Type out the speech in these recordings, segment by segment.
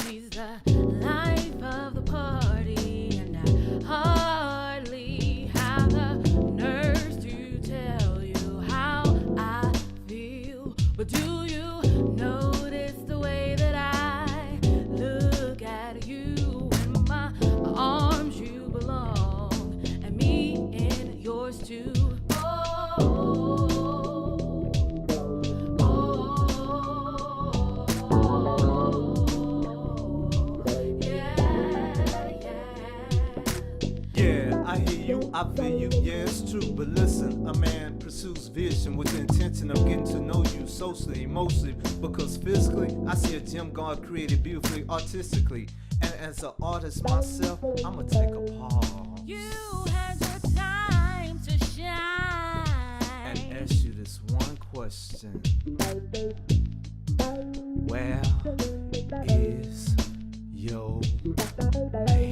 She's the life of the party, and I hardly have the nerves to tell you how I feel. But do you notice the way that I look at you? In my arms you belong, and me in yours too. I hear you, I feel you, yeah, it's true. But listen, a man pursues vision with the intention of getting to know you socially, emotionally. Because physically, I see a gem God created beautifully, artistically. And as an artist myself, I'ma take a pause. You had your time to shine. And ask you this one question. Where is your man?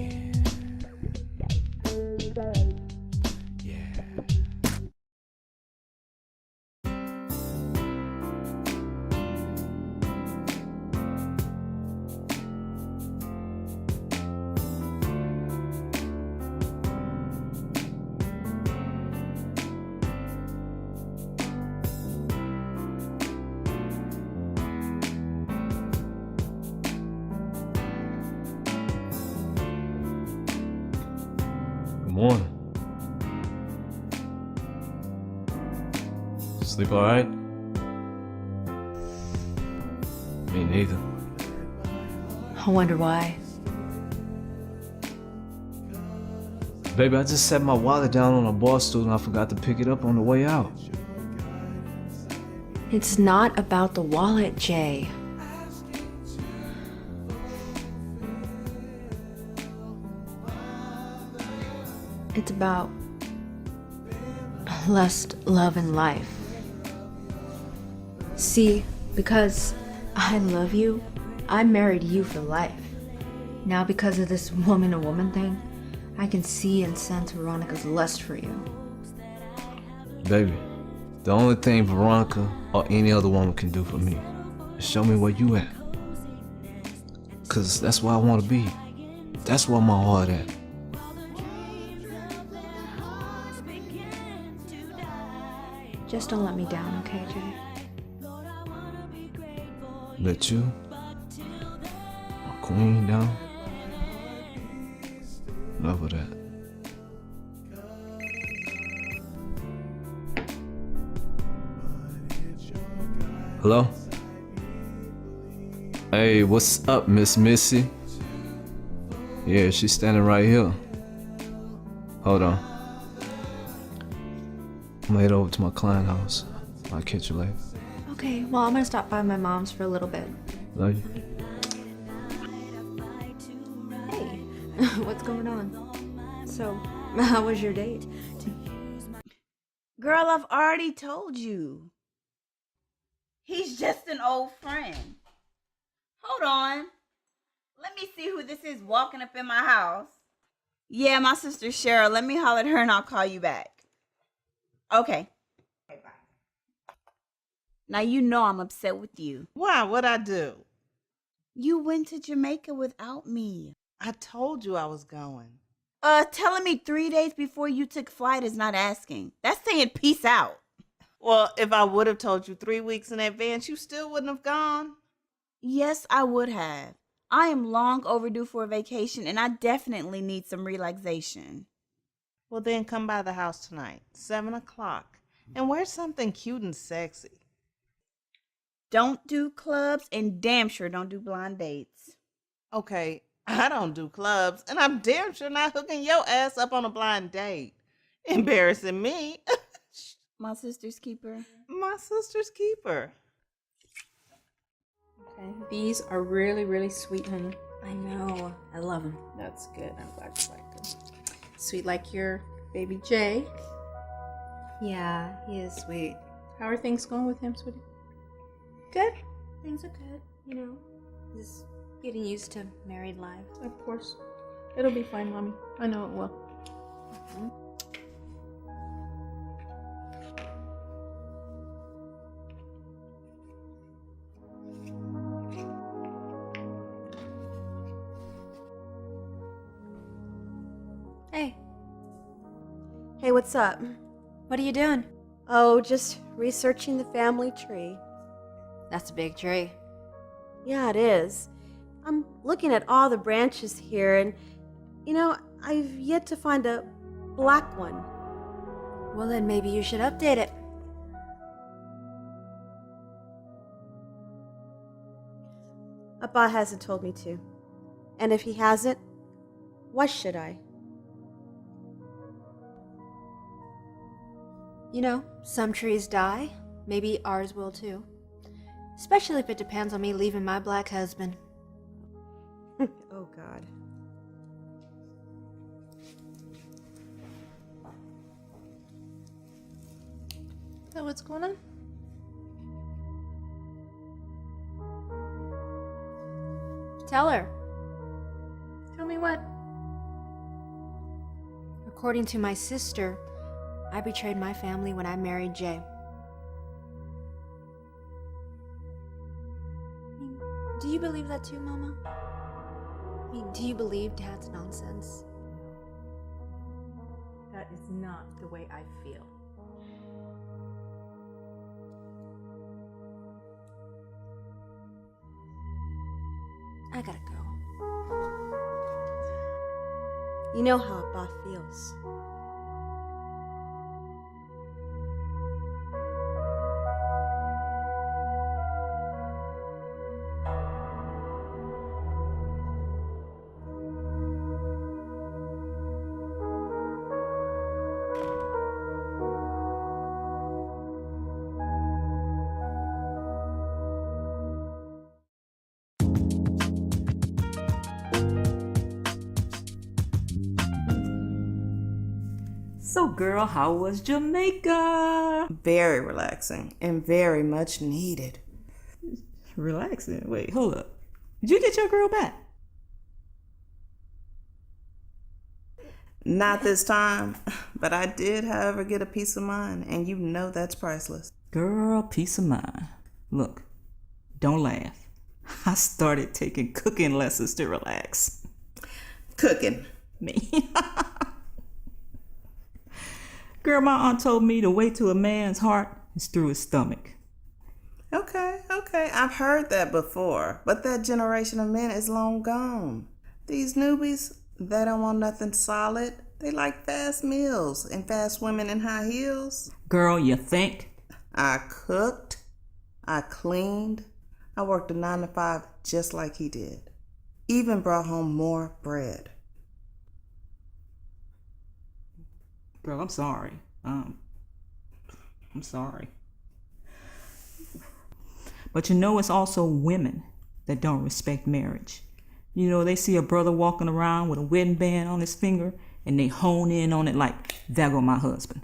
Good morning. Sleep alright? Me neither. I wonder why. Baby, I just set my wallet down on a bar stool and I forgot to pick it up on the way out. It's not about the wallet, Jay. It's about lust, love, and life. See, because I love you, I married you for life. Now because of this woman-to-woman thing, I can see and sense Veronica's lust for you. Baby, the only thing Veronica or any other woman can do for me is show me where you at. Cause that's where I wanna be. That's where my heart at. Just don't let me down, okay, Jay? Let you, my queen, down. Enough of that. Hello? Hey, what's up, Miss Missy? Yeah, she's standing right here. Hold on. I'm head over to my client house. I'll catch you later. Okay, well, I'm gonna stop by my mom's for a little bit. Love you. Hey, what's going on? So, how was your date? Girl, I've already told you. He's just an old friend. Hold on. Let me see who this is walking up in my house. Yeah, my sister Cheryl. Let me holler at her and I'll call you back. Okay. Bye. Now you know I'm upset with you. Why? What'd I do? You went to Jamaica without me. I told you I was going. Telling me 3 days before you took flight is not asking. That's saying peace out. Well, if I would have told you 3 weeks in advance, you still wouldn't have gone. Yes, I would have. I am long overdue for a vacation and I definitely need some relaxation. Well, then come by the house tonight, 7 o'clock, and wear something cute and sexy. Don't do clubs and damn sure don't do blind dates. Okay, I don't do clubs, and I'm damn sure not hooking your ass up on a blind date. Embarrassing me. My sister's keeper. My sister's keeper. Okay, these are really, really sweet, honey. I know. I love him. That's good. I'm glad you like them. Sweet like your baby Jay. Yeah, he is sweet. How are things going with him, sweetie? Good. Things are good, you know. Just getting used to married life. Of course. It'll be fine, Mommy. I know it will. Hey, Hey, what's up? what are you doing? Oh, just researching the family tree. That's a big tree. Yeah, it is. I'm looking at all the branches here, and I've yet to find a black one. Well, then maybe you should update it. Abba hasn't told me to. And if he hasn't, why should I? You know, some trees die. Maybe ours will too. Especially if it depends on me leaving my black husband. Oh, God. So what's going on? Tell her. Tell me what? According to my sister, I betrayed my family when I married Jay. Do you believe that too, Mama? I mean, do you believe Dad's nonsense? That is not the way I feel. I gotta go. You know how Abba feels. So, girl, how was Jamaica? Very relaxing and very much needed. Relaxing? Wait, hold up. Did you get your girl back? Not this time, but I did, however, get a peace of mind, and you know that's priceless. Girl, peace of mind. Look, don't laugh. I started taking cooking lessons to relax. Cooking. Me. Girl, my aunt told me the way to a man's heart is through his stomach. Okay. I've heard that before, but that generation of men is long gone. These newbies, they don't want nothing solid. They like fast meals and fast women in high heels. Girl, you think? I cooked. I cleaned. I worked a 9 to 5 just like he did. Even brought home more bread. Girl, I'm sorry. I'm sorry. But you know, it's also women that don't respect marriage. You know, they see a brother walking around with a wedding band on his finger and they hone in on it like, there go my husband.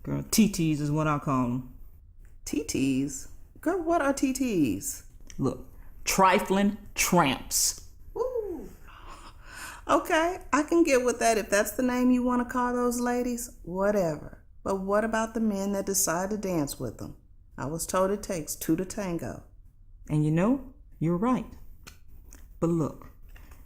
Girl, TTs is what I call them. TTs? Girl, what are TTs? Look, trifling tramps. Ooh. Okay, I can get with that if that's the name you want to call those ladies. Whatever. But what about the men that decide to dance with them? I was told it takes 2 to tango. And you know, you're right. But look,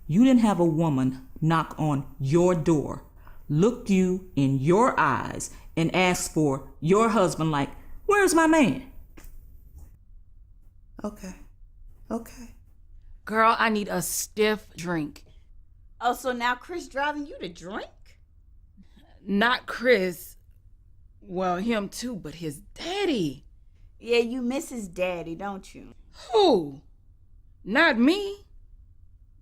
you didn't have a woman knock on your door, look you in your eyes, and ask for your husband like, where's my man? Okay. Girl, I need a stiff drink. Oh, so now Chris driving you to drink? Not Chris. Well, him too, but his daddy. Yeah, you miss his daddy, don't you? Who? Not me.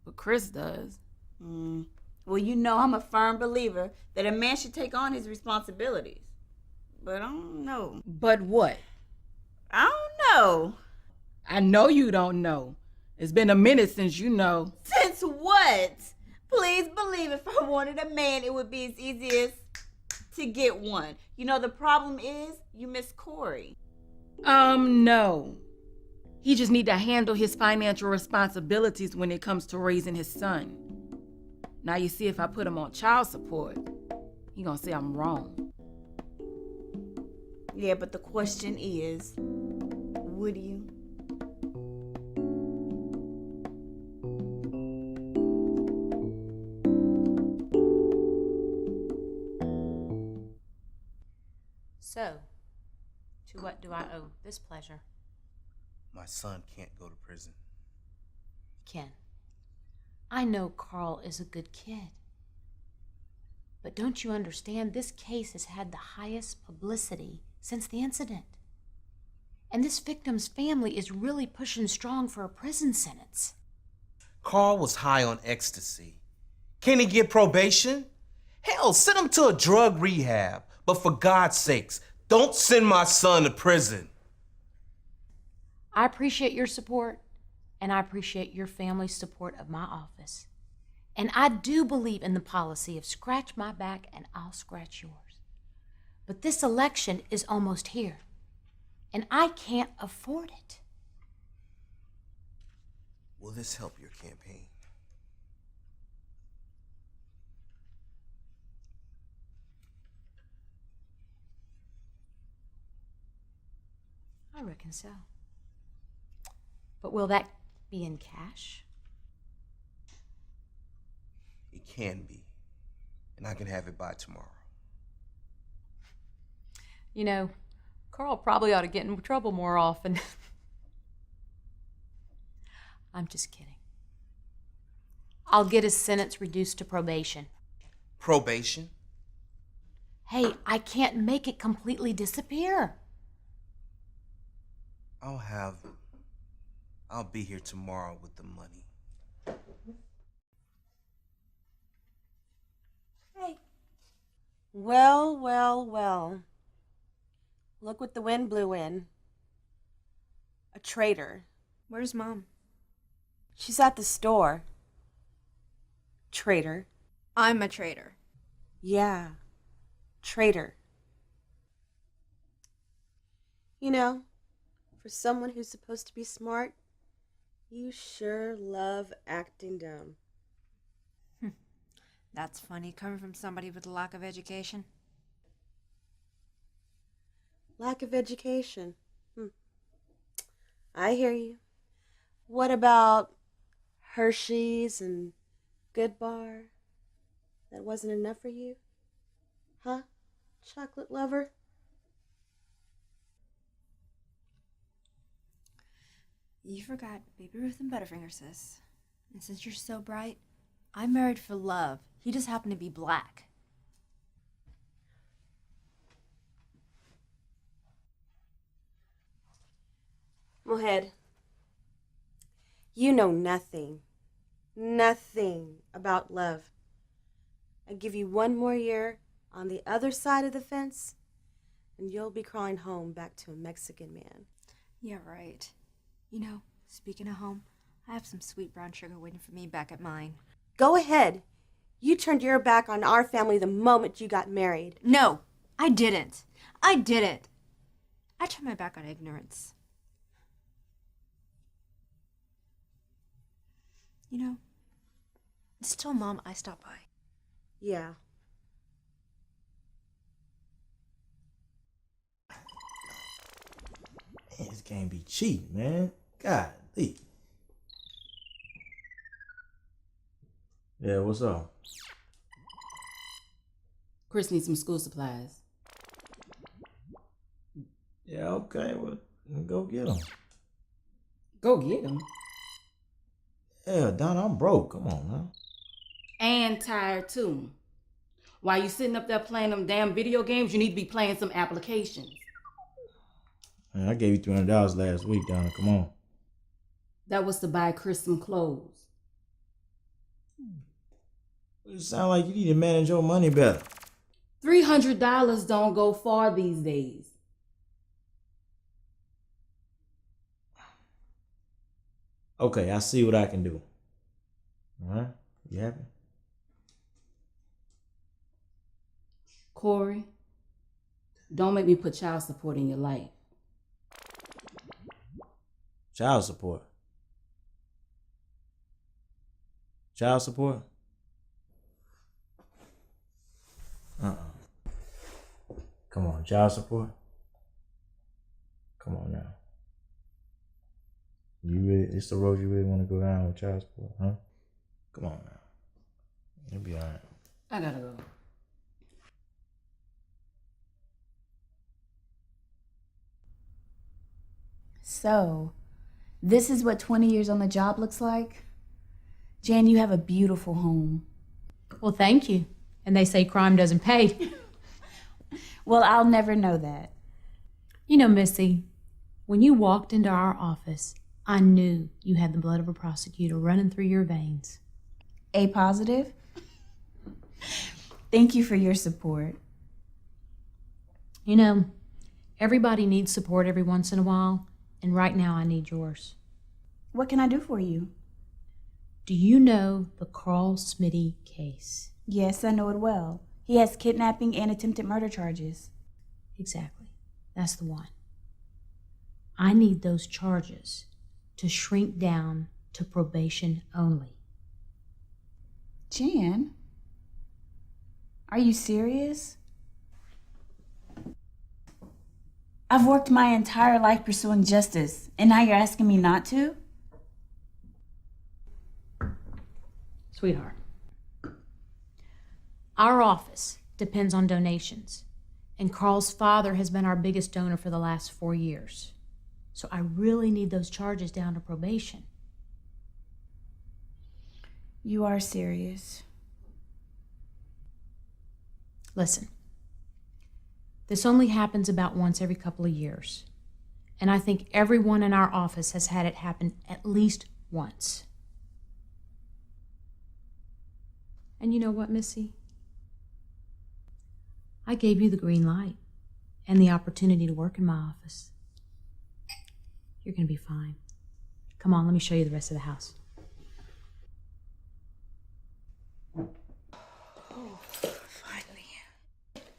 But Chris does. Well, you know I'm a firm believer that a man should take on his responsibilities. But I don't know. But what? I don't know. I know you don't know. It's been a minute since you know. Since what? Please believe if I wanted a man, it would be as easy as to get one. You know, the problem is you miss Corey. No. He just need to handle his financial responsibilities when it comes to raising his son. Now you see, if I put him on child support, he gonna say I'm wrong. Yeah, but the question is, would you? what do I owe this pleasure? My son can't go to prison. Ken, I know Carl is a good kid. But don't you understand, this case has had the highest publicity since the incident. And this victim's family is really pushing strong for a prison sentence. Carl was high on ecstasy. Can he get probation? Hell, send him to a drug rehab. But for God's sakes, don't send my son to prison. I appreciate your support, and I appreciate your family's support of my office. And I do believe in the policy of scratch my back and I'll scratch yours. But this election is almost here, and I can't afford it. Will this help your campaign? I reckon so. But will that be in cash? It can be. And I can have it by tomorrow. You know, Carl probably ought to get in trouble more often. I'm just kidding. I'll get his sentence reduced to probation. Probation? Hey, I can't make it completely disappear. I'll be here tomorrow with the money. Hey. Well, well, well. Look what the wind blew in. A traitor. Where's Mom? She's at the store. Traitor. I'm a traitor. Yeah. Traitor. You know, for someone who's supposed to be smart, you sure love acting dumb. That's funny, coming from somebody with a lack of education. Lack of education. I hear you. What about Hershey's and Good Bar? That wasn't enough for you? Huh? Chocolate lover? You forgot Baby Ruth and Butterfinger, sis. And since you're so bright, I'm married for love. He just happened to be black. Mohead, you know nothing about love. I give you one more year on the other side of the fence, and you'll be crawling home back to a Mexican man. Yeah, right. You know, speaking of home, I have some sweet brown sugar waiting for me back at mine. Go ahead. You turned your back on our family the moment you got married. No, I didn't. I turned my back on ignorance. You know, just tell Mom I stopped by. Yeah. Man, this game be cheating, man. Golly. Yeah, what's up? Chris needs some school supplies. Yeah, okay, well, go get them. Go get them? Yeah, Donna, I'm broke. Come on now. And tired too. While you sitting up there playing them damn video games, you need to be playing some applications. Man, I gave you $300 last week, Donna. Come on. That was to buy Chris some clothes. It sounds like you need to manage your money better. $300 don't go far these days. Okay, I see what I can do. All right? You happy? Corey, don't make me put child support in your life. Child support? Child support? Come on, child support? Come on now. It's the road you really want to go down with child support, huh? Come on now. You'll be alright. I gotta go. So, this is what 20 years on the job looks like? Jan, you have a beautiful home. Well, thank you. And they say crime doesn't pay. Well, I'll never know that. You know, Missy, when you walked into our office, I knew you had the blood of a prosecutor running through your veins. A positive? Thank you for your support. You know, everybody needs support every once in a while, and right now I need yours. What can I do for you? Do you know the Carl Smitty case? Yes, I know it well. He has kidnapping and attempted murder charges. Exactly. That's the one. I need those charges to shrink down to probation only. Jan, are you serious? I've worked my entire life pursuing justice, and now you're asking me not to? Sweetheart, our office depends on donations, and Carl's father has been our biggest donor for the last 4 years. So I really need those charges down to probation. You are serious. Listen, this only happens about once every couple of years, and I think everyone in our office has had it happen at least once. And you know what, Missy? I gave you the green light and the opportunity to work in my office. You're gonna be fine. Come on, let me show you the rest of the house.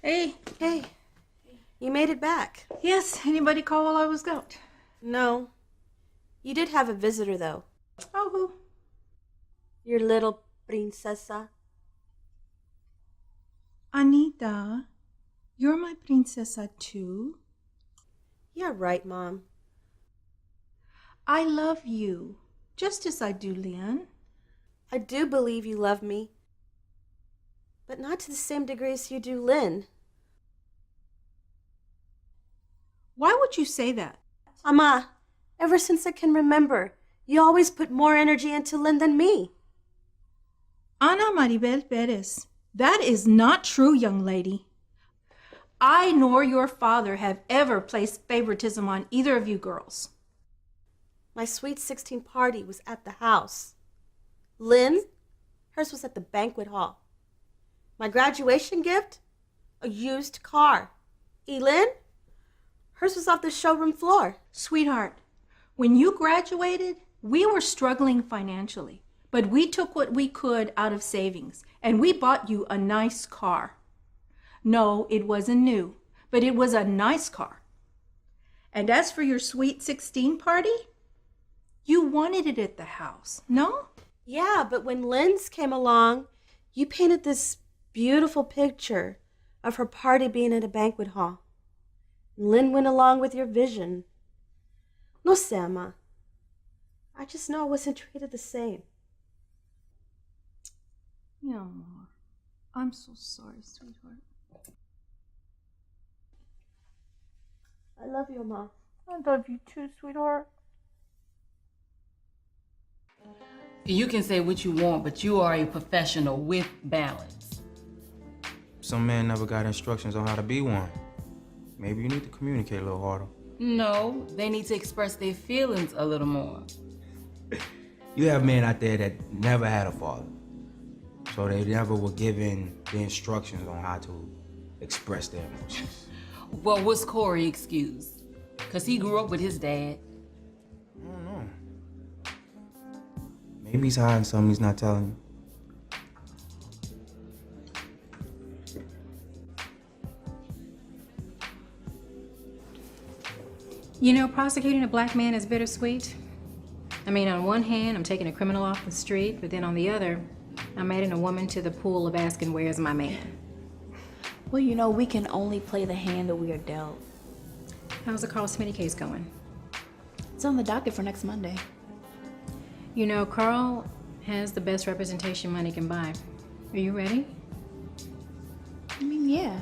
Hey. Hey, you made it back. Yes, anybody call while I was out? No. You did have a visitor, though. Oh, who? Your little princesa. Anita, you're my princesa too? Yeah, right, Mom. I love you, just as I do Leon. I do believe you love me, but not to the same degree as you do Lynn. Why would you say that? Ama, ever since I can remember, you always put more energy into Lynn than me. Ana Maribel Perez, that is not true, young lady. I nor your father have ever placed favoritism on either of you girls. My sweet 16 party was at the house. Lynn, hers was at the banquet hall. My graduation gift, a used car. Elin, hers was off the showroom floor. Sweetheart, when you graduated, we were struggling financially, but we took what we could out of savings, and we bought you a nice car. No, it wasn't new, but it was a nice car. And as for your sweet 16 party, you wanted it at the house, no? Yeah, but when Lynn's came along, you painted this beautiful picture of her party being at a banquet hall. Lynn went along with your vision. No sé, Ama. I just know I wasn't treated the same. Yeah, amor. I'm so sorry, sweetheart. I love you, Ma. I love you too, sweetheart. You can say what you want, but you are a professional with balance. Some men never got instructions on how to be one. Maybe you need to communicate a little harder. No, they need to express their feelings a little more. You have men out there that never had a father. So they never were given the instructions on how to express their emotions. Well, what's Corey excused? Because he grew up with his dad. I don't know. Maybe he's hiding something he's not telling you. You know, prosecuting a black man is bittersweet. I mean, on one hand, I'm taking a criminal off the street, but then on the other, I'm adding a woman to the pool of asking, where's my man? Well, you know, we can only play the hand that we are dealt. How's the Carl Smitty case going? It's on the docket for next Monday. You know, Carl has the best representation money can buy. Are you ready? I mean, yeah.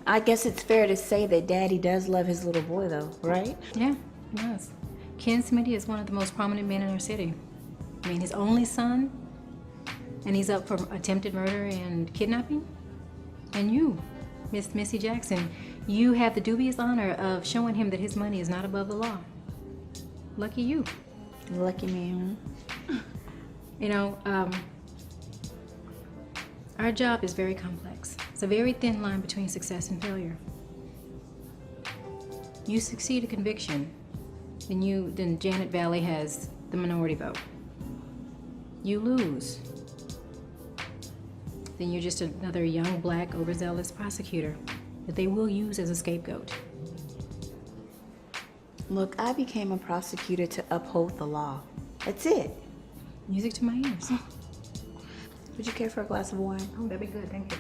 I guess it's fair to say that Daddy does love his little boy, though, right? Yeah, he does. Ken Smitty is one of the most prominent men in our city. I mean, his only son, and he's up for attempted murder and kidnapping. And you, Miss Missy Jackson, you have the dubious honor of showing him that his money is not above the law. Lucky you. Lucky me. You know, our job is very complex. It's a very thin line between success and failure. You succeed a conviction, then Janet Valley has the minority vote. You lose, then you're just another young, black, overzealous prosecutor that they will use as a scapegoat. Look, I became a prosecutor to uphold the law. That's it. Music to my ears. Would you care for a glass of wine? Oh, that'd be good, thank you.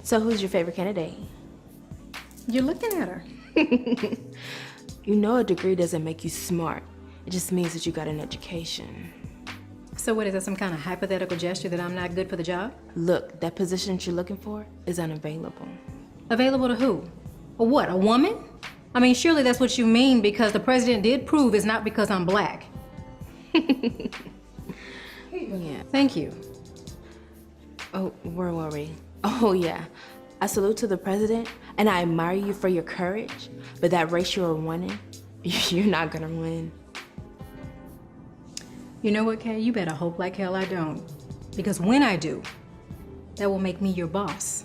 So who's your favorite candidate? You're looking at her. You know a degree doesn't make you smart. It just means that you got an education. So what, is that some kind of hypothetical gesture that I'm not good for the job? Look, that position you're looking for is unavailable. Available to who? A what, a woman? I mean, surely that's what you mean, because the president did prove it's not because I'm black. Yeah. Thank you. Oh, where were we? Oh, yeah. I salute to the president, and I admire you for your courage, but that race you're running, you're not gonna win. You know what, Kay? You better hope like hell I don't. Because when I do, that will make me your boss.